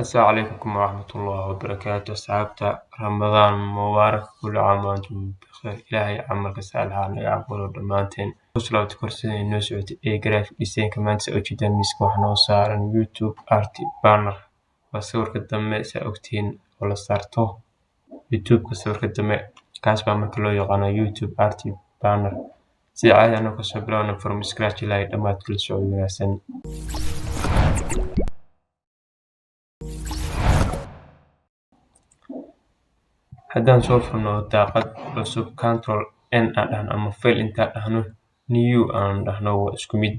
السلام عليكم ورحمة الله وبركاته أصحابتا رمضان مبارك كل عام وأنتم بخير إلهي عمرك سألها naga aqbalo dhammaanteen uslawta korsada inoo socotay ee graphic design maanta oo jeedaan miiska waxaa noo saaran YouTube art banner waa sawirka dambe saa ogtiin oo la saarto YouTube-ka sawirka dambe kaas baa marka loo yaqaano YouTube art banner si caadi ah kasoo bilowna from scratch ilaa dhammaadka la socdo wanaagsan haddaan soo furno daaqad cusub control n aan dhahno ama file intaan dhahno new aan dhahno waa isku mid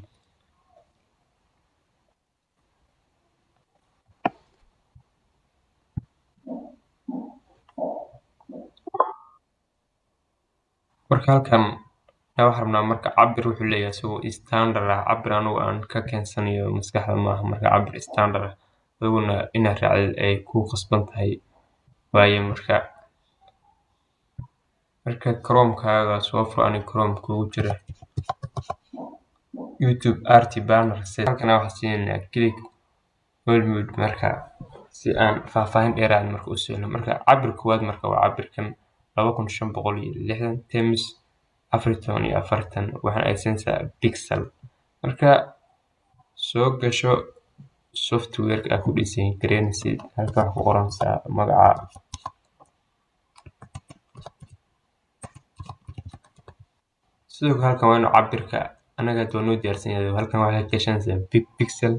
marka halkan waxaan rabnaa marka cabir wuxuu leeyahay isagoo standard ah cabir anigu aan ka keensanayo maskaxda maaha marka cabir standard ah adiguna inaad raacdid ay ku khasban tahay waaye marka chromekaaga soo fur aniga chrome kugu jira YouTube art banner halkan waxaan siinaynaa click all mode marka si aan faahfaahin dheeraad marka u siino marka cabir koowaad marka waa cabirkan 2560 times 1440 waxaan aysanaysaa pixel marka soo gasho software ka ku dhisan gareynaysid halka wax ku qoranaysaa magaca sidoo kale halkan waa inuu cabirka anaga doonoo diyaarsan yahay halkan waxaa gashanaysaa pixel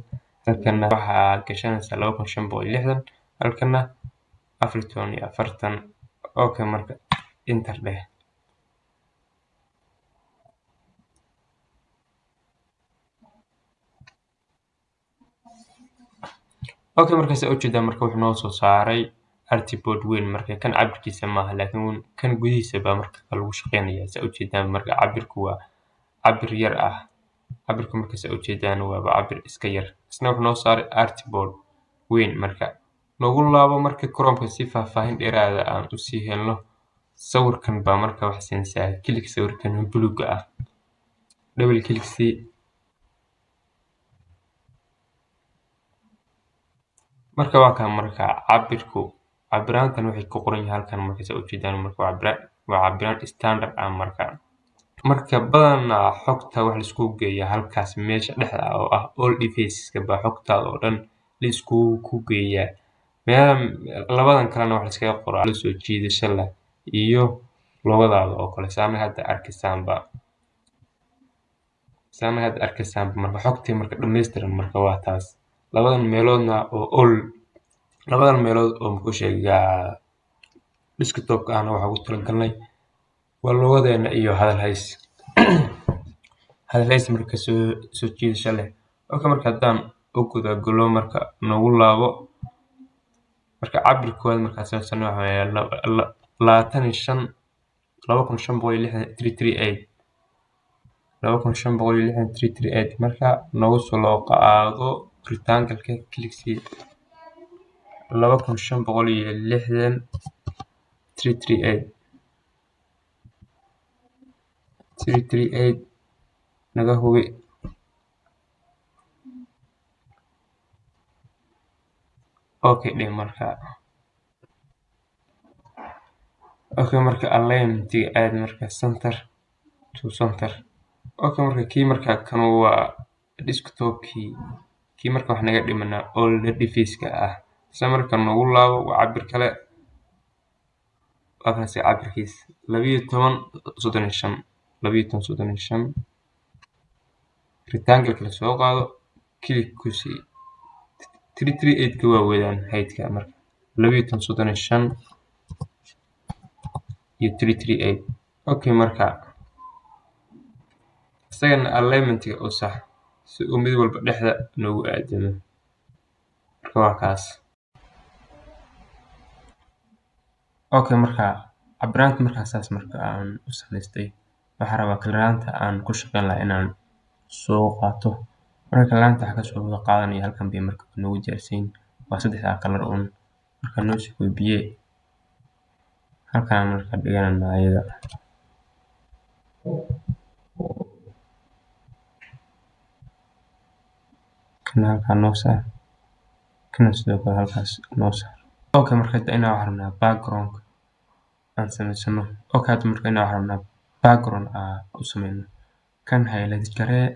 halkana waxaa gashanaysaa 2560 halkana 1440 okay marka enter dheh okay markaas oo jeedaa marka wuxuu noo soo saaray artboard weyn marka kan cabirkiisa maaha laakiin kan gudihiisa baa marka lagu shaqeynayaa saa u jeedaan marka cabirku waa cabir yar ah cabirka markaas oo jeedaan waa cabir iska yar isna wuxuu noo saaray artboard weyn marka noogu laabo marka chrome-ka si faahfaahin dheeraad ah aan u sii helno sawirkan baa marka wax siinaysaa click sawirkan buluuga ah double click si marka waa kan marka cabiraantan waxay ku qoran yihiin halkan markaas oo jeedaan marka waa cabiraan standard ah marka badanaa xogta wax la isku geeyaa halkaas meesha dhexda oo ah all devices-ka baa xogtaada oo dhan la isku geeyaa labadan kalena wax la iskaga qoraa la soo jiidasho leh iyo logadaada oo kale saamaha hadda arkaysaanba marka xogtii marka dhammaystiran marka waa taas labadan meeloodna oo ku sheegaa desktop-ka ahna waxaa ugu talagalnay waa logadeena iyo hadal hays marka soo jiidasho leh okay marka haddaan u guda galo marka noogu laabo marka cabir koowaad markaa saabsan waxa weeye 25,338 marka noogu soo loo qaado rectangle-ka click si 25,338 naga hubi okay dheh marka alignment-iga aad marka center to center okay marka kii marka kan waa desktop-kii marka wax naga dhimanaa all devices-ka ah isla marka noogu laabo waa cabir kale waa kaasi cabirkiisa 12.35 rectangle-ka la soo qaado click ku sii 338-ka waa weydaan height-ka marka 12.35 iyo 338 okay marka isagana alignment-iga u sax si uu mid walba dhexda noogu aadamo marka waa kaas okay marka cabiraanta markaa saas marka aan u samaystay waxaan rabaa kalaraanta aan ku shaqeyn lahaa inaan soo qaato marka kalaraanta waxaa kasoo wada qaadanaya halkan bay marka noogu diyaarsan waa saddexdaa kalar un marka noo soo koobiye halkan marka dhiganana ayada kana halkan noo saar kana sidoo kale halkaas noo saar. Okay, marka hadda inaan waxaan rabnaa background aan samaysano. Okay, hadda marka inaan waxaan rabnaa background u sameyno. Kan highlight garee,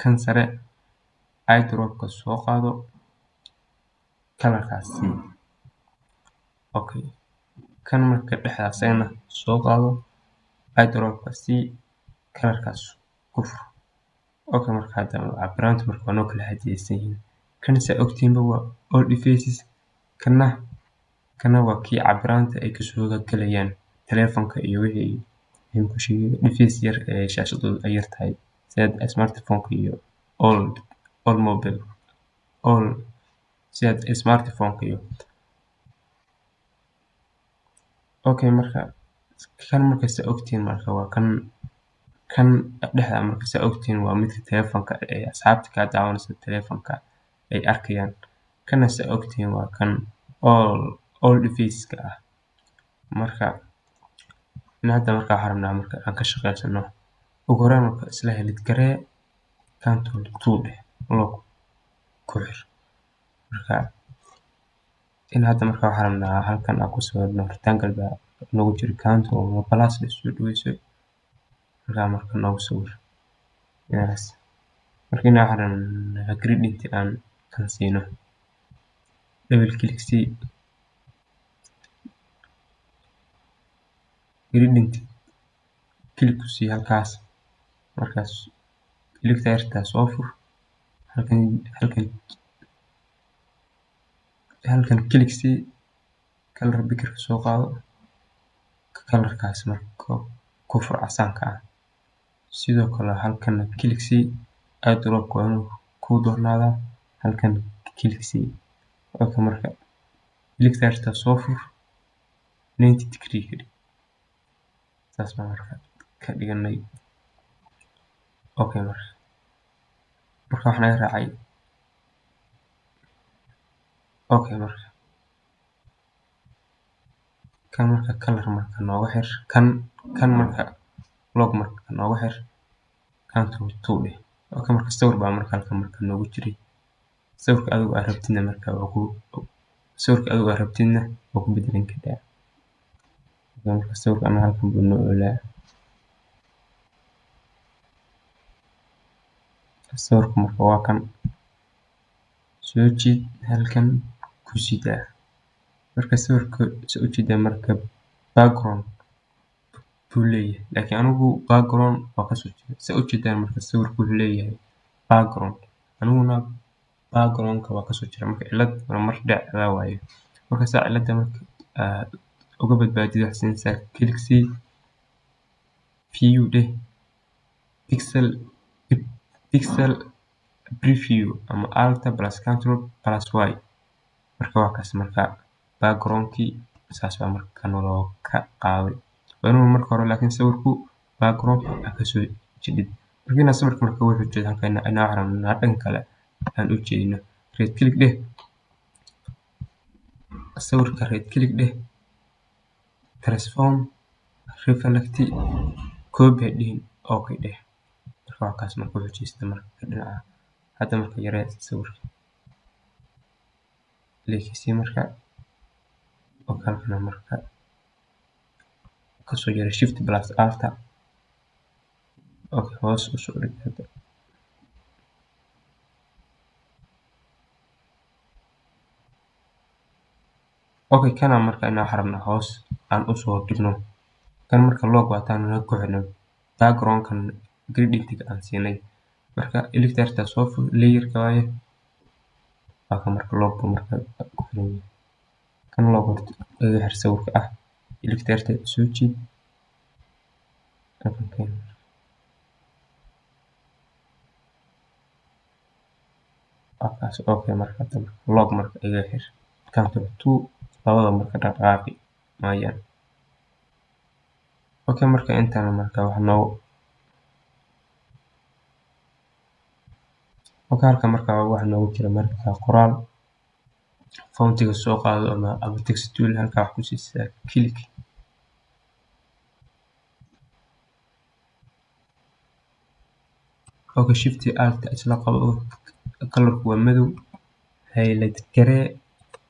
kan sare eyedropka soo qaado kalarkaas sii. Okay, kan marka dhexda asagana soo qaado eyedropka sii kalarkaas ku fur. Okay, marka hadda background marka waa noo kala hadiyeysan yihiin. Kan saa ogtiinba waa all devices, kana waa kii cabiraanta ay kasoo galayaan telefonka iyo wixii device yar ee shaashadooda ay yar tahay sida smartphone iyo all mobile sida smartphone iyo. Okay, marka kan marka saa ogtiin marka waa kan dhexda marka saa ogtiin waa midka telefonka ee asxaabta ka daawanaysa telefonka ay arkayaan. Kana saa ogtiin waa kan all devices ah. Marka hadda marka waxaan rabnaa marka aan ka shaqeysano ugu horreyn marka isla helid garee control 2 dheh lock ku xir. Marka hadda marka waxaan rabnaa halkan aan ku sawirno rectangle baa nagu jira control plus la soo dhaweyso marka nagu sawir. Yes, marka waxaan rabnaa gradient aan kan siino double click si gradient click ku sii halkaas. Markaas click yarta soo fur halkan click si color picker soo qaado kalarkaas marka ku fur casaanka ah. Sidoo kale halkan click si eyedropka waa inuu ku doornaada halkan click si. Okay, marka click yarta soo fur 90 degree ka dhig. Saas baan marka ka dhiganay. Okay, marka waxaan naga raacay. Okay, marka kan marka color marka nooga xir kan marka log marka nooga xir control 2 dheh. Okay, marka sawir baa marka halkan marka noogu jiray. Sawirka adigu aad rabtidna marka waa ku bedelan kartaa. Marka sawirka anaga halkan buu noo olaa. Sawirka marka waa kan soo jiid halkan ku sida. Marka sawirka soo jiida marka background buu leeyahay. Laakiin anigu background waa ka soo jeeda. Soo jiida marka sawirku leeyahay background. Aniguna background ka waa ka soo jira marka cilad mar dhacda waaye. Marka saa cilada marka uga badbaadiyo xasinsa click si view dheh pixel preview ama alt plus control plus y. Marka waa kaas marka background-ki saas baa marka naloo ka qaaday. Waa marka hore laakiin sawirku background ka soo jeedid. Markii sawirka marka wuxuu jeedaa halkan inaan rabnaa dhan kale aan u jeedino. Right click dheh sawirka right click dheh transform reflect copy dheh okay dheh. Marka waa kaas marka wuxuu jeestaa marka dhinaca hadda marka yaree sawirka leekisi marka halkan marka ka soo jira shift plus alt. Okay, hoos u soo dhig hadda. Okay, kana marka inaan rabnaa hoos aan u soo dhigno. Kan marka log waataan na ku xirno background kan gradient aan siinay. Marka illustrator soo fur layer ka waaye. Waa marka log marka ku xiran. Kan log ee xir sawirka ah illustrator soo jiid. Okay, marka log marka ee xir control 2 labada marka dhaqaaqi maayaan. Okay, marka intaan marka wax noo halkan marka wax noogu jira marka qoraal fontiga soo qaado ama text tool halka wax ku siisa click. Okay, shift alt isla qabo colorku waa madow highlight garee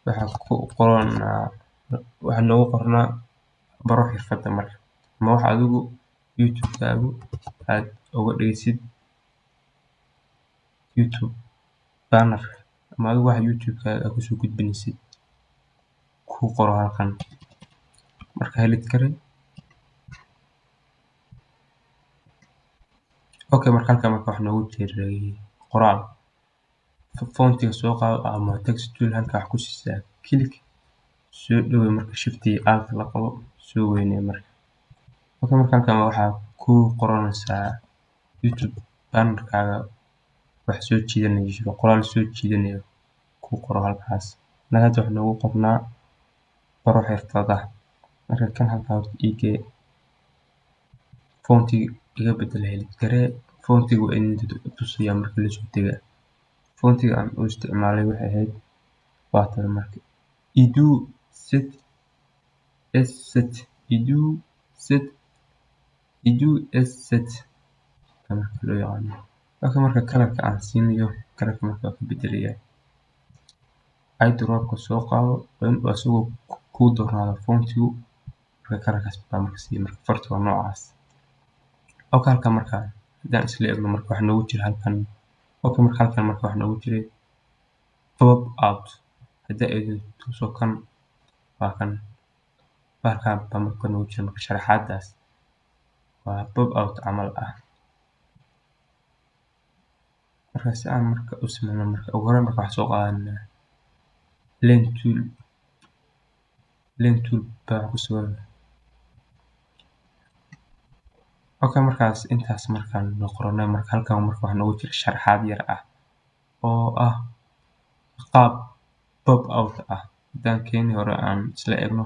waxa noogu qornaa baro xirfada marka ama wax adigu youtube-kaagu aad uga dhigaysid youtube banner ama adigu wax youtube-kaaga aad kusoo gudbinaysid ku qoro halkan marka highlight garee. Okay, marka halkan wax noogu jiray qoraal fontiga soo qaado ama text tool halka wax ku siisaa click soo dhaweey marka shift iyo alt la qabo soo weynee marka. Okay, marka halkan waxa ku qoranaysaa youtube banner-kaaga wax soo jiidanayso qoraal soo jiidanayo ku qoro halkaas. Naga wax noogu qornaa baro xirfada marka kan halka igee fontiga iga bedel highlight garee fontiga waa in tusiyaa marka la soo tagaa fontiga aan u isticmaalay waxay ahayd waatan marka edu set marka loo yaqaano. Okay, marka kalarka aan siinayo kalarka marka ka bedelayaa eyedropka soo qaado asagoo ku doornaado fontigu marka kalarkaas baa marka sii marka farta waa noocaas. Okay, halkan marka hadaan isla eegno marka wax noogu jira halkan. Okay, marka halkan marka wax noogu jiray pop out hadaa eegno soo kan waa kan bahalkan baa marka noogu jira marka sharaxaadaas waa pop out camal ah. Marka si aan marka u sameyno marka ugu horreyn marka wax soo qaadanaa len tool baa ku sugan. Okay, markaas intaas markaan noo qoranay marka halkan marka wax noogu jira sharaxaad yar ah oo ah qaab pop out ah hadaan keeni hore aan isla eegno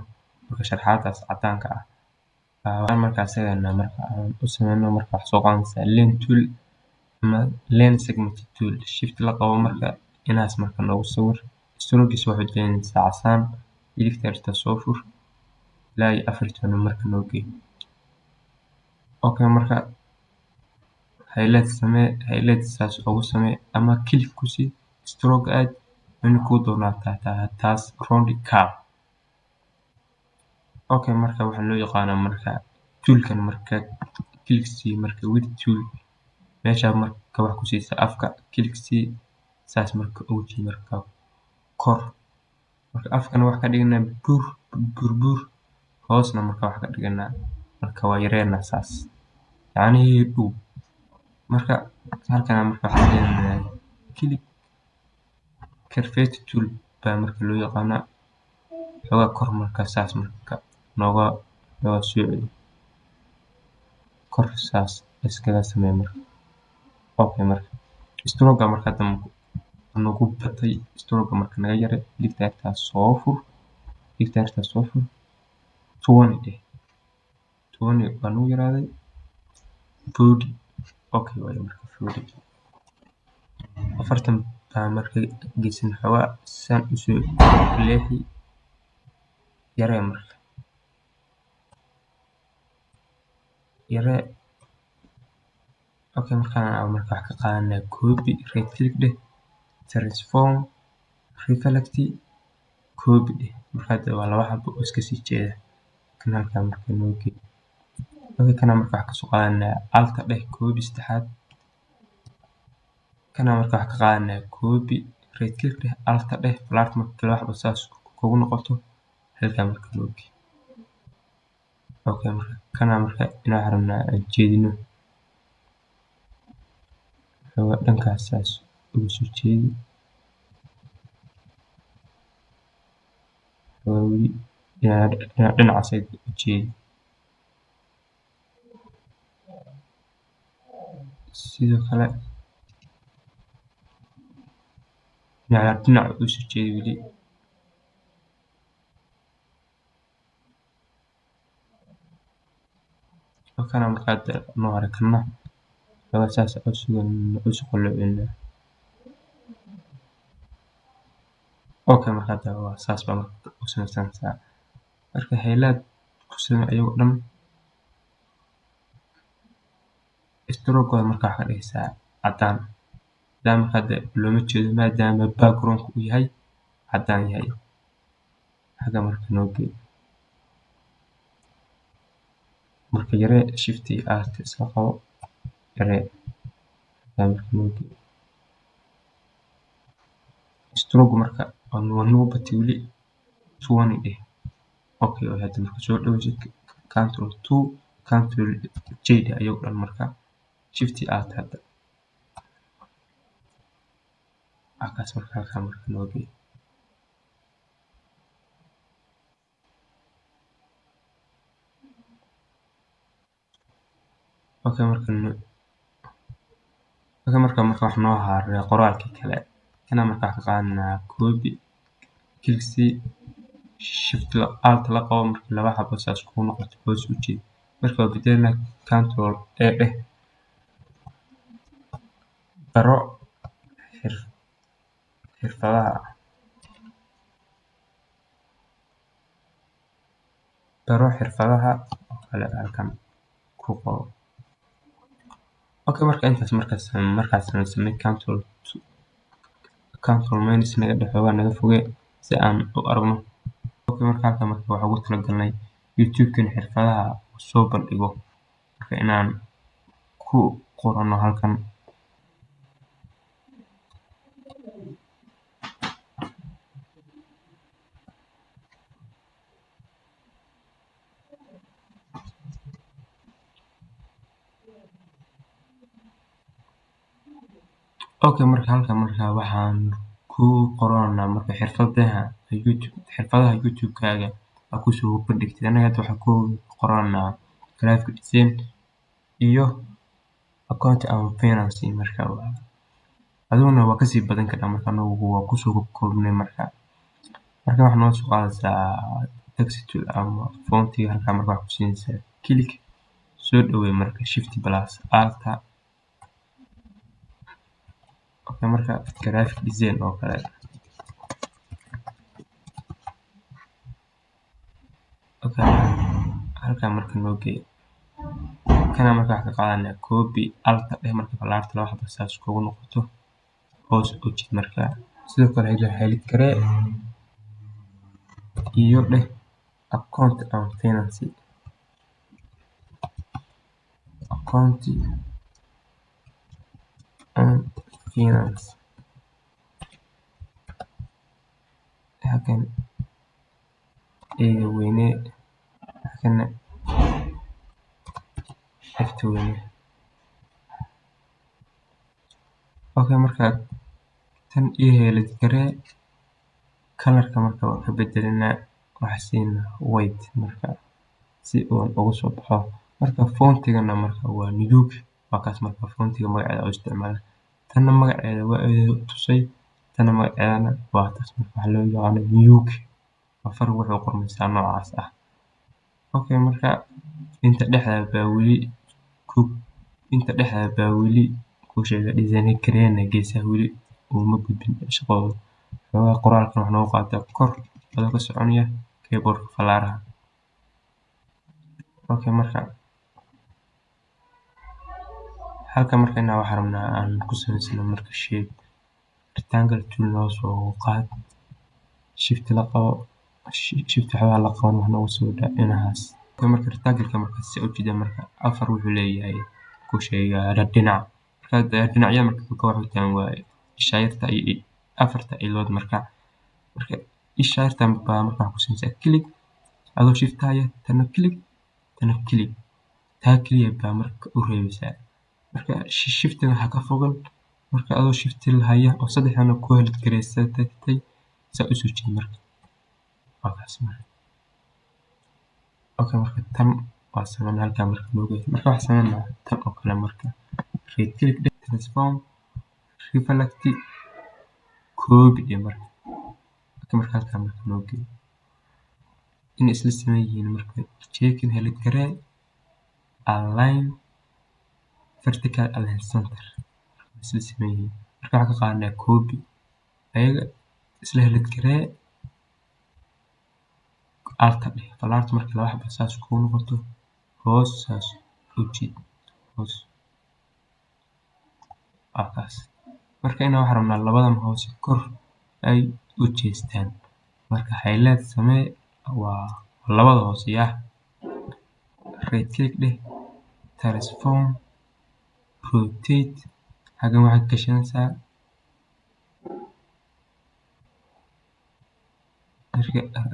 marka sharaxaadaas cadaanka ah waxaan markaa isagana marka aan u sameyno marka wax soo qaadanaysaa len tool ama len segment tool shift la qabo marka inaas marka noogu sawir strogiisa waxay keenaysaa casaan midigta soo fur ilaa iyo 4 marka noo geey. Okay, marka highlight saas ugu samee ama click ku sii stroke aad in ku doonaataa taas round curve. Okay, marka waxa loo yaqaano marka toolkan marka click sii marka width tool meesha marka wax ku siisa afka click sii saas marka ugu jii marka kor marka afkana wax ka dhigana buur hoosna marka wax ka dhigana marka waa yareena saas yacni dhow marka halkan marka waxa leeyahay click curved tool baa marka loo yaqaana xogaa kor marka saas marka nooga soo celi kor saas iskaga samee marka. Okay, marka stroke marka nagu batay stroke marka naga yare digta soo fur 20 baa nagu yaraaday body. Okay, waayo marka body 40 baa marka geesin xogaa san u soo leexi yaree marka yaree. Okay, markaan marka wax ka qaadanaa copy right click dheh transform reflect copy dheh marka waa laba xabo oo iska sii jeeda kan halkan marka noo geey. Okay, kana marka wax ka soo qaadanaa alt dheh copy saddexaad kana marka wax ka qaadanaa copy right click dheh alt dheh flat marka laba xabo saas kugu noqoto halkan marka noo geey. Okay, marka kana marka inaan rabnaa aan jeedino dhankaas saas ugu soo jeedi dhinacaas u jeedi sidoo kale dhinaca u soo jeedi weli. kana marka noo arkana saas u sugan u qolocinaa. Okay, marka waa saas baa marka u sameysanaysaa marka highlight ku samee ayagoo dhan stroke marka wax ka dhigaysaa cadaan. ilaa marka hadda looma jeedo maadaama background uu yahay caddaan yahay. Xagga marka noo gey marka yaree shift iyo alt isla qabo yaree xagga marka noo gey stroke marka waa noo batay weli 20 dheh okay hadda marka soo dhaweysid control 2 control j dheh ayuu dhan marka shift iyo alt hadda halkaas marka halkaa marka noo gey okay marka wax noo haray qoraalkii kale kana marka wax ka qaadanaa copy click c shift alt la qabo marka laba xabo saas ku noqoto hoos u jeed marka bedelna control a dheh baro xirfadaha oo kale halkan ku qabo okay marka intaas markaas samey control minus naga dhex xoogaa naga fogee si aan u aragno okay marka halkan marka waxaan ugu talagalnay youtube-kan xirfadaha soo bandhigo marka inaan ku qorano halkan okay marka halkan marka waxaan ku qoranaa marka xirfadaha youtube-kaaga aad kusoo bandhigtid anaga hadda waxaan ku qoranaa graphic design iyo accounting and finance marka adiguna waa kasii badan kartaa marka anagu waa kusoo koobnay marka waxaa noo soo qaadaysaa text tool ama fontiga halkaa marka waxaa ku siinaysaa click soo dhaweey marka shift plus alt okay marka graphic design oo kale okay halkaa marka noo gey kana marka wax ka qaadanaa copy alt dheh marka falaarta laba xabo saas kugu noqoto hoos u jeed marka sidoo kale highlight garee iyo dheh accounting and finance halkan eega weyne halkana xigta weyne okay marka tan iyo highlight garee kalarka marka waa ka bedelinaa waxaa siinaa white marka si uu ugu soo baxo marka fontigana marka waa nuug waa kaas marka fontiga magaceeda u isticmaala tanna magaceeda waa tusay tanna magaceedana waa taas marka waxaa loo yaqaano nuug waa farq wuxuu qormaysaa noocaas ah okay marka inta dhexda baa weli ku sheega design gareena geesaha weli uma gudbin shaqadooda xoogaa qoraalkan wax noogu qaataa kor adoo ka soconaya keyboardka falaaraha okay marka halkan marka inaa waxaan rabnaa aan ku samaysano marka shape rectangle tool noo soo qaad shift la qabo shift waxbaa la qaban wax noogu soo daa dhinacaas okay marka rectangle-ka marka si u jeeda marka afar wuxuu leeyahay ku sheegaa dhinac marka dhinacyada marka ka waxtaan waaye isha yarta iyo afarta ilood marka isha yarta baa marka waxaa ku siinaysaa click adoo shift haya tana click taa keliya baa marka u reebaysaa marka shiftiga ha ka fogan marka adoo shift haya oo saddexdana ku highlight gareysatay saa u soo jeed marka waa kaas marka okay marka tan waa sameyn halkaa marka looga marka waxaa sameynaa tan oo kale marka right click transform reflect copy marka halkaa marka loo geeyo in isla siman yihiin marka checking highlight garee align vertical align center isla siman yihiin marka waxaa ka qaadanaa copy ayaga isla highlight garee alt dheh falaarta marka laba xabo saas kugu noqoto hoos saas u jiid hoos waa kaas marka inaan waxaan rabnaa labadan hoose kor ay u jeestaan. Marka highlight samee waa labada hoose right click dheh, transform, rotate. Xagan waxaad gashanaysaa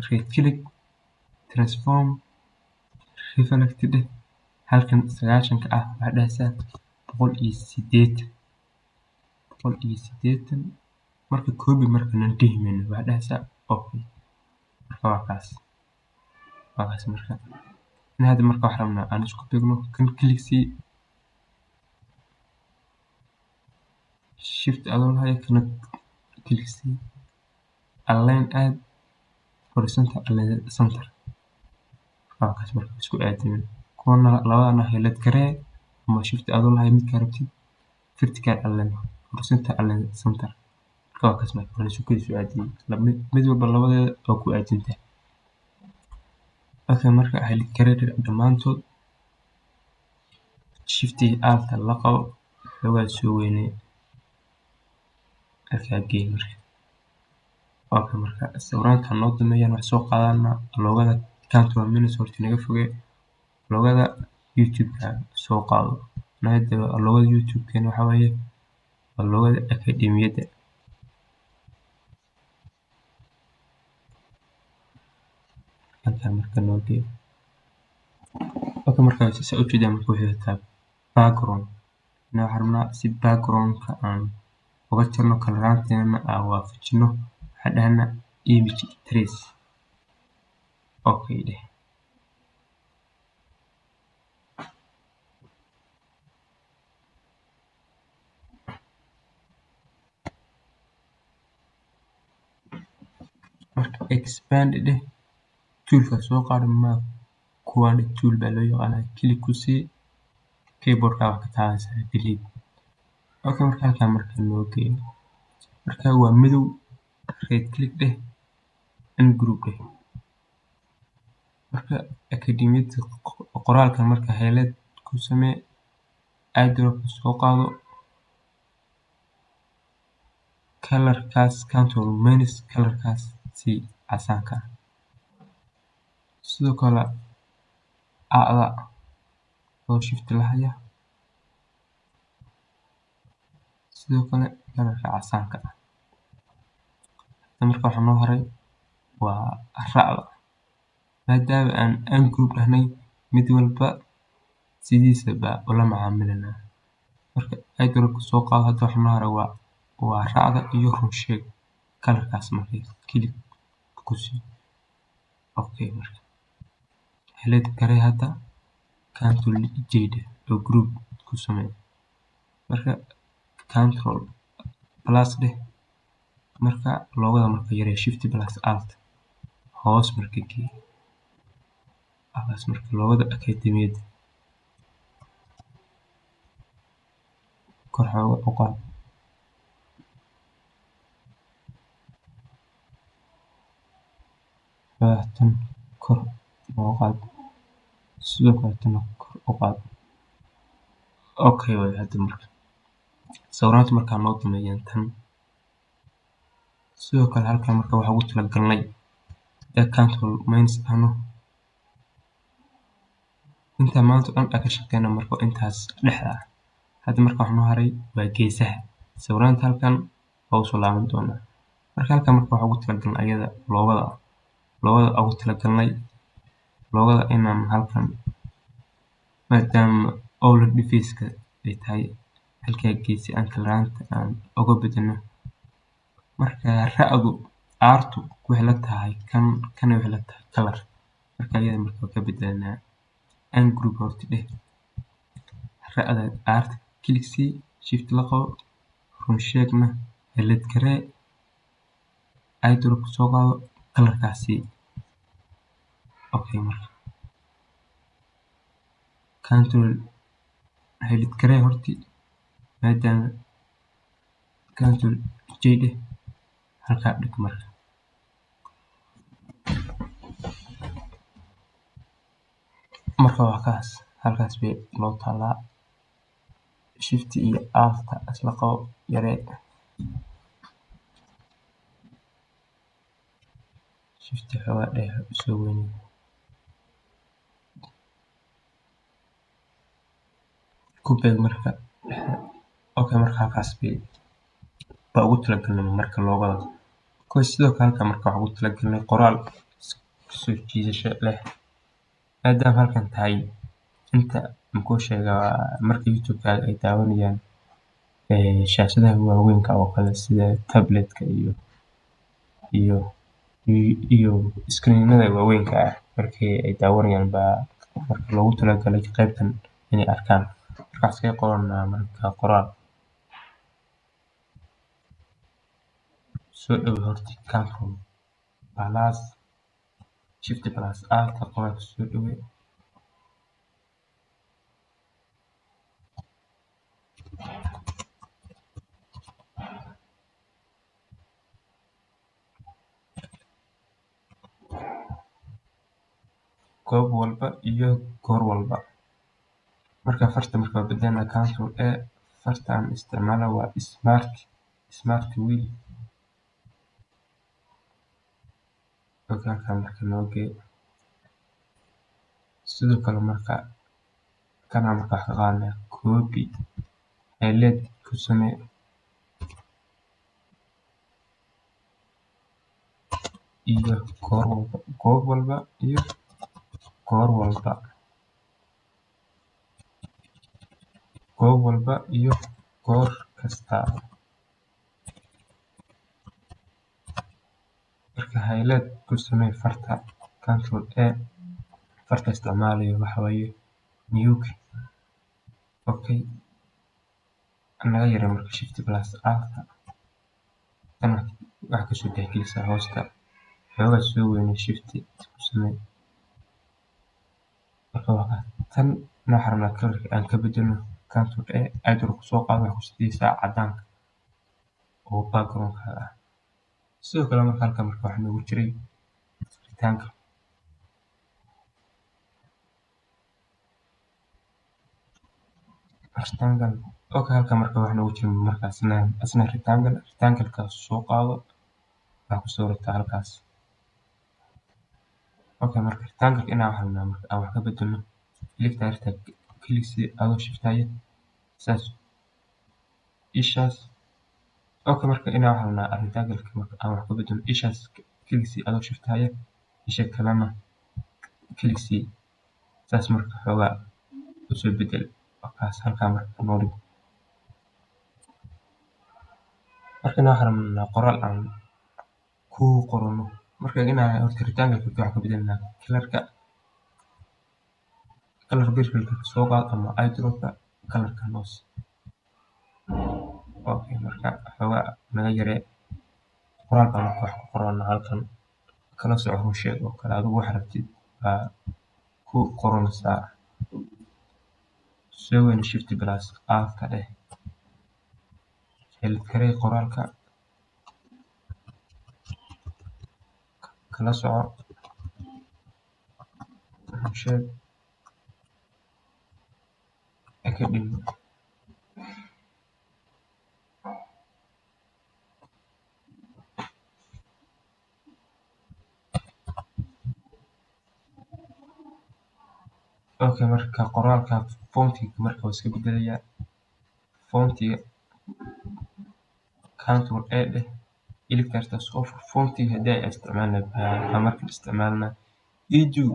right click, transform, reflect dheh. Halkan 90 waxaad dhahaysaa 180 marka copy markaan dhihi mayno waxaad dhahaysaa okay. Marka waa kaas marka hadda marka waxaan rabnaa aan isku beegno kan click sii, shift adoo lahayo kana click sii, align add, horizontal align center. waa kaas marka isku aadin kuwana labadana highlight garee ama shift adoo lahayo midka rabtid, vertical align, horizontal align center. waa kaas marka la isku aadin mid walba labadeeda waa ku aadinta. marka highlight garee dhamaantood, shift alt la qabo xogaa soo weynee halkaa geey marka. marka sawiraanka noo dameeyaan wax soo qaadana loogada control minus horta naga fogee loogada YouTube-ka soo qaado. hadda loogada YouTube-keena waxa waaye waa loogada akademiyada. halkaa marka noo geey marka si u jeedaan marka waxay tahay background. waxaan rabnaa si background-ka aan uga jarno kalaraanteena aan waafajino. waxaan dhahnaa image trace okay dheh. marka expand dheh, toolka soo qaado kuwaan tool baa loo yaqaanaa, click ku sii, keyboardka wax ka taabanaysaa delete. marka halkaa marka noo geey marka waa madow, right click dheh, ungroup dheh. marka akademiyada qoraalka marka highlight ku samee, eyedrop soo qaado, colorkaas control minus colorkaas si casaanka ah. sidoo kale acda oo shift lahaya, sidoo kale colorka casaanka ah. marka waxa noo haray waa ra'da, maadaama aan ungroup dhahnay mid walba sidiisa baa ula macaamilanaa. marka eyedrop soo qaado, hadda waxa noo haray waa ra'da iyo run sheeg colorkaas marka click ku sii okay. marka highlight garee hadda control J dheh oo group ku samee. marka control plus dheh, marka loogada marka yaree shift plus alt hoos marka geey. halkaas marka loogada akademiyada kor xooga u qaad. tan kor u qaad, sidoo kale tan kor u qaad okay. hadda marka sawiraanta marka noo dameeyaan tan sidoo kale halkan marka waxa ugu talagalnay control minus ano inta maanta dhan ka shaqeyna marka intaas dhexda ah. hadda marka wax noo haray waa geesaha sawiraanta halkan waa soo laaban doonaa. marka halkan marka waxa ugu talagalnay ayada loogada ugu talagalnay loogada inaan halkan maadaama all device-ka ay tahay halkaa geesi aan kalaraanta aan uga bedeno. marka ra'du aartu waxay la tahay kan waxay la tahay color. marka ayada marka ka bedelnaa ungroup horta dheh, ra'da aarta click sii, shift la qabo, run sheegna highlight garee, eyedrop soo qaado, colorkaas sii okay. marka control highlight garee horti maadaama control J dheh halkaa dhig. marka waa kaas halkaas bay loo taalaa, shift iyo alt isla qabo yaree. shift xoogaa dheer usoo weynee ku beeg marka dhexda. Okay, marka halkaas baa ugu talagalnay marka loogada. Sidoo kale halkan marka waxaan ugu talagalnay qoraal soo jiidasho leh maadaama halkan tahay inta muxuu sheegaa marka youtube-kaaga ay daawanayaan shaashadaha waaweynka oo kale sida tablet-ka iyo screen-nada waaweynka ah markii ay daawanayaan baa marka loogu talagalay qaybtan inay arkaan. Markaas kay qoranaa marka qoraal soo dhawo horti control plus shift plus alt qoraalka soo dhawe goob walba iyo goor walba. Marka farta marka beddelna control a farta aan isticmaala waa smart wheel. Okay, halkan marka nooge sidoo kale marka kana marka wax ka qaadnaa copy highlight ku samee iyo goob walba iyo goor walba. Goob walba iyo goor kasta. Marka highlight ku samee farta control a farta isticmaalayo waxa weeye nuke. Okay, anaga yara marka shift plus alt kana wax ka soo dexgelisa hoosta xoogaa soo weynee shift ku samee. Marka waa tan waxaan rabnaa kalarka aan ka bedelno control a aydar ku soo qaado wax ku sidaysaa cadaanka oo background-ka ah. Sidoo kale marka halkan marka wax noogu jiray rectangle. Okay, halkan marka wax noogu jiray markaasna rectangle-kaas soo qaado wax ku soo rartaa halkaas. Okay, marka rectangle inaan wax rabnaa marka aan wax ka bedelno click si adoo shiftaya saas ishaas. Okay, marka inaan wax rabnaa rectangle marka aan wax ka bedelno ishaas click si adoo shiftaya isha kalena click si saas marka xoogaa usoo bedel. Wakaas halkan marka noo dhig. Marka inaan wax rabnaa qoraal aan ku qorano marka inaan horta rectangle wax ka bedelnaa kalar birka soo qaad ama eyedropka kalarka hoos. Okay, marka xoogaa naga yaree qoraalka marka wax ku qorano halkan kala soco hawsheed oo kale adigu wax rabtid baa ku qoranaysaa. Soo weyn shift plus alt ka dheh helid karey qoraalka kala soco hawsheed academy. Okay, marka qoraalka fontiga marka waa iska bedelayaa fontiga control a dheh iligtaas oo fontiga hadii ay isticmaalna marka isticmaalna edu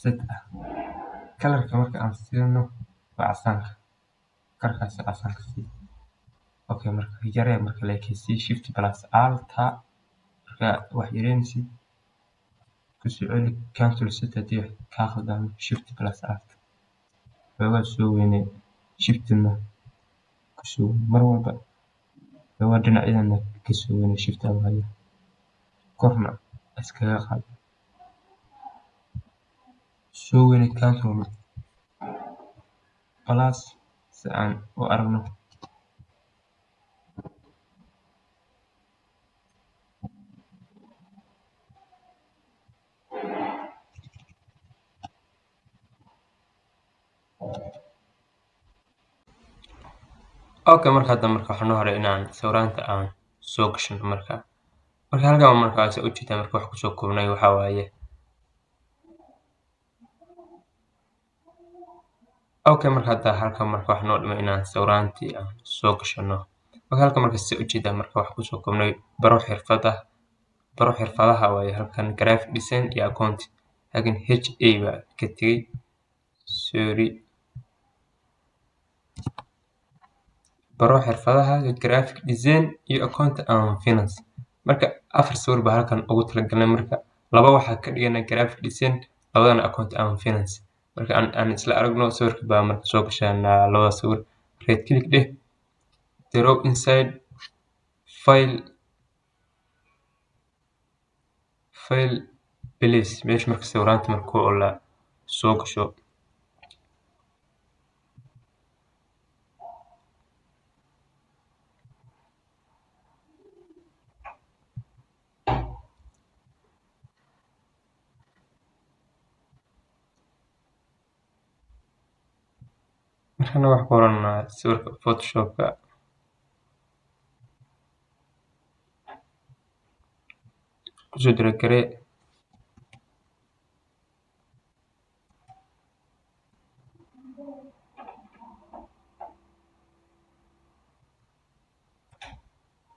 set ah kalarka marka aan siino waa casaanka kalarkaas casaanka si. Okay, marka yaree marka leekisi shift plus alt marka wax yareynaysid ku soo celi control set hadii ka khaldamo shift plus alt xoogaa soo weynee shiftna ku soo mar walba xoogaa dhinacyadana ka soo weynee shift haya korna iskaga qaad soo weynee control plus si aan u aragno. Okay, marka hadda waxaa noo haray inaan sawiraanta aan soo gashano marka halkan marka saa ujeedaan marka wax kusoo koobnay waxaa waaye okay marka hadda halkan waxaa noo dhimay inaan sawiraantii aan soo gashano halkan marka saa ujeedaan marka wax kusoo koobnay baro xirfadaha waaye halkan graphic design iyo accounting halkan HA baa ka tegey sorry baro xirfadaha graphic design iyo accounting and finance marka 4 sawir baa halkan ugu talagalnay marka 2 waxaa ka dhiganay graphic design 2dana accounting and finance marka aan isla aragno sawirka baa marka soo gashanaa 2 sawir right click dheh draw inside file place meesha marka sawiraanta marka la soo gasho markana wax ku oranaa sawirka photoshopka kusoo diragare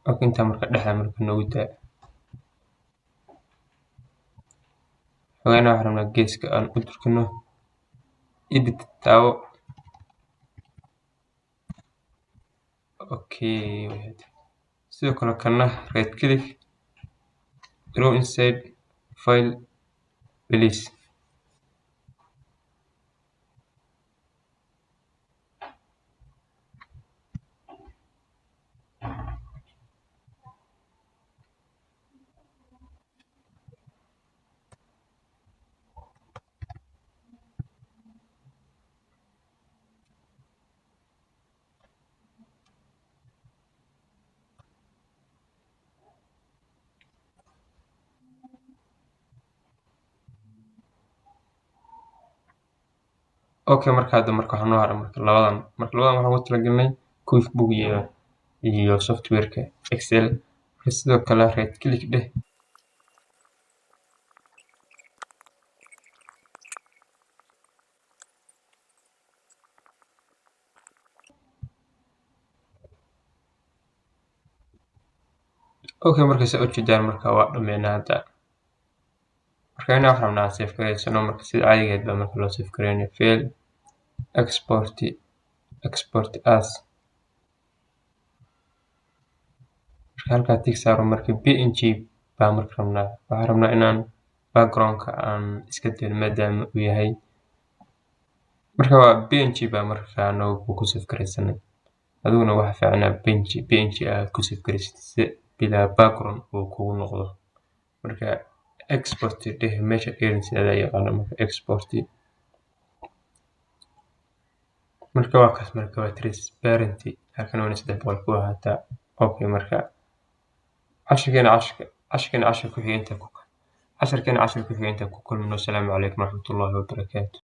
okay inta marka dhexda marka noogu daa waxaan rabnaa geeska aan u durkino edit taawo okay sidoo kale kana right click draw inside file place okay marka hadda waxaa noo haray labadan waxaan ugu talagalnay QuickBook iyo softwareka Excel sidoo kale right click dheh okay marka saa ujeedaan marka waa dhameynaa hadda marka waxaan rabnaa save gareysano marka sida caadigeed baa marka loo save gareynayo file export as marka halkaa tig saaro marka png baa marka waxaan rabnaa inaan backgroundka aan iska dayno maadaama uu yahay marka waa png baa marka noogu ku save gareysanay adiguna waxa fiicnaa png aad ku save gareysid si bilaa background uu kugu noqdo marka export dheh meesha gelinaysid adaa yaqaana marka export marka waa kaas marka waa transparency halkan waa 300 ku ahaataa okay marka casharkeena ku xigeentaa ku kulmino. Assalaamu calaykum waraxmatullaahi wabarakaatuh.